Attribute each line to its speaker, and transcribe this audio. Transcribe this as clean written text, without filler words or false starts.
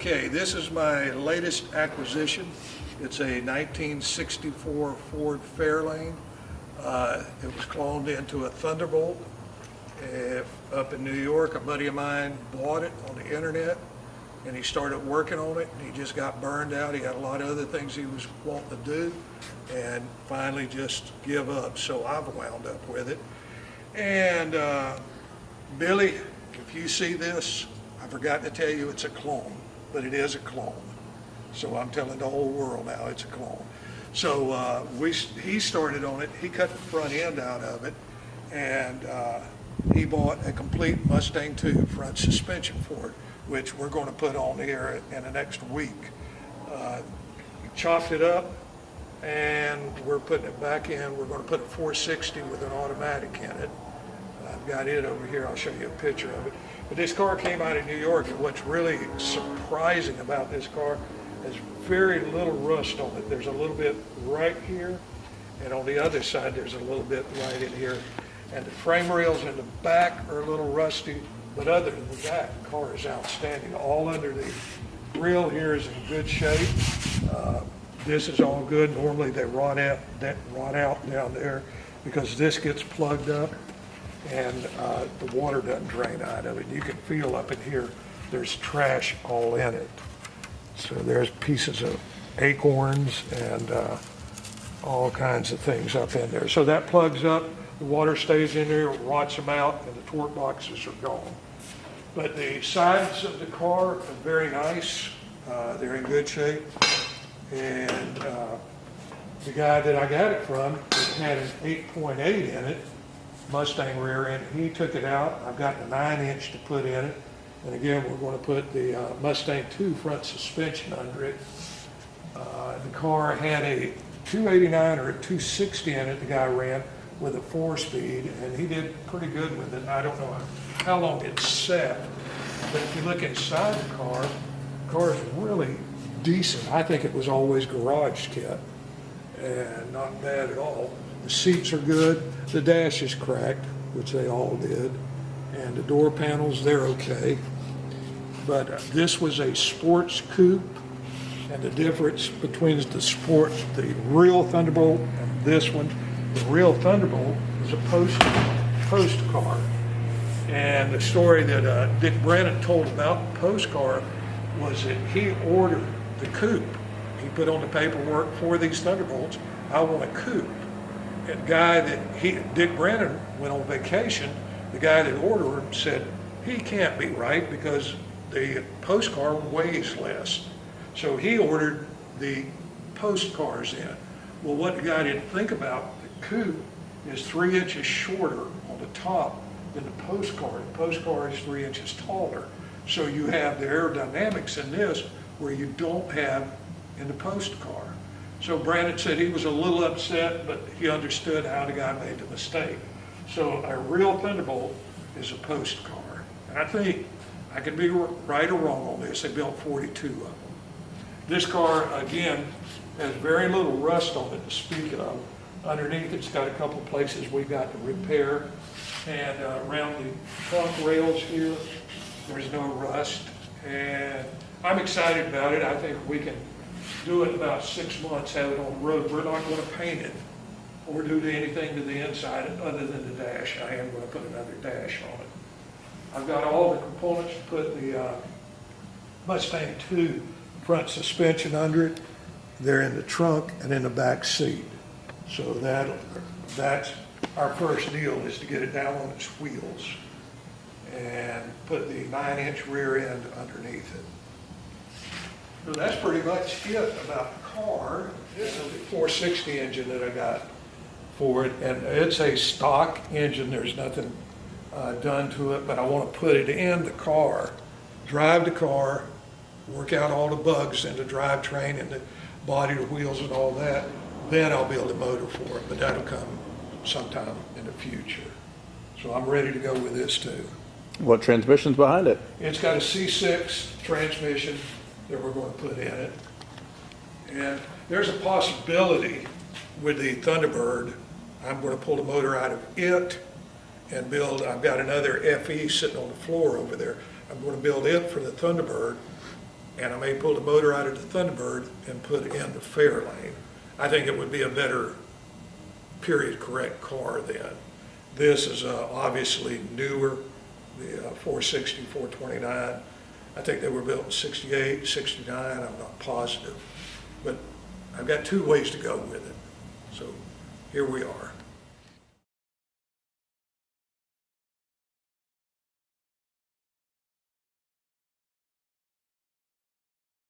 Speaker 1: Okay, this is my latest acquisition. It's a 1964 Ford Fairlane. It was cloned into a Thunderbolt. Up in New York, a buddy of mine bought it on the internet, and he started working on it, and he just got burned out. He had a lot of other things he was wanting to do, and finally just give up. So I've wound up with it. And Billy, if you see this, I forgot to tell you it's a clone, but it is a clone. So I'm telling the whole world now it's a clone. So he started on it. He cut the front end out of it, and he bought a complete Mustang 2 front suspension for it, which we're going to put on here in the next week. Chopped it up, and we're putting it back in. We're going to put a 460 with an automatic in it. I've got it over here. I'll show you a picture of it. But this car came out of New York, and what's really surprising about this car is very little rust on it. There's a little bit right here, and on the other side there's a little bit right in here. And the frame rails in the back are a little rusty, but other than that, the car is outstanding. All under the grill here is in good shape. This is all good. Normally they rot out down there because this gets plugged up and the water doesn't drain out of it. You can feel up in here, there's trash all in it. So there's pieces of acorns and all kinds of things up in there. So that plugs up, the water stays in there, rots them out, and the torque boxes are gone. But the sides of the car are very nice. They're in good shape. And the guy that I got it from had an 8.8 in it, Mustang rear end. He took it out. I've got the 9-inch to put in it. And again, we're going to put the Mustang 2 front suspension under it. The car had a 289 or a 260 in it, the guy ran with a 4-speed, and he did pretty good with it. I don't know how long it sat, but if you look inside the car is really decent. I think it was always garage kit, and not bad at all. The seats are good. The dash is cracked, which they all did, and the door panels, they're okay. But this was a sports coupe, and the difference between the real Thunderbolt and this one, the real Thunderbolt is a post car. And the story that Dick Brennan told about the post car was that he ordered the coupe. He put on the paperwork for these Thunderbolts, I want a coupe. And the guy Dick Brennan went on vacation, the guy that ordered him said, he can't be right because the post car weighs less. So he ordered the post cars in. Well, what the guy didn't think about, the coupe is 3 inches shorter on the top than the post car. The post car is 3 inches taller. So you have the aerodynamics in this where you don't have in the post car. So Brandon said he was a little upset, but he understood how the guy made the mistake. So a real Thunderbolt is a post car. And I think I could be right or wrong on this. They built 42 of them. This car, again, has very little rust on it to speak of. Underneath it's got a couple places we've got to repair. And around the trunk rails here, there's no rust. And I'm excited about it. I think we can do it in about 6 months, have it on the road. We're not going to paint it or do anything to the inside other than the dash. I am going to put another dash on it. I've got all the components to put the Mustang 2 front suspension under it. They're in the trunk and in the back seat. So that's our first deal, is to get it down on its wheels and put the 9-inch rear end underneath it. So that's pretty much it about the car. This is the 460 engine that I got for it, and it's a stock engine. There's nothing done to it, but I want to put it in the car, drive the car, work out all the bugs in the drivetrain and the body, the wheels and all that. Then I'll build a motor for it, but that'll come sometime in the future. So I'm ready to go with this too.
Speaker 2: What transmission's behind it?
Speaker 1: It's got a C6 transmission that we're going to put in it. And there's a possibility with the Thunderbird, I'm going to pull the motor out of it and build, I've got another FE sitting on the floor over there. I'm going to build it for the Thunderbird and I may pull the motor out of the Thunderbird and put it in the Fairlane. I think it would be a better period correct car then. This is obviously newer, the 460, 429. I think they were built in 68, 69, I'm not positive. But I've got two ways to go with it. So here we are.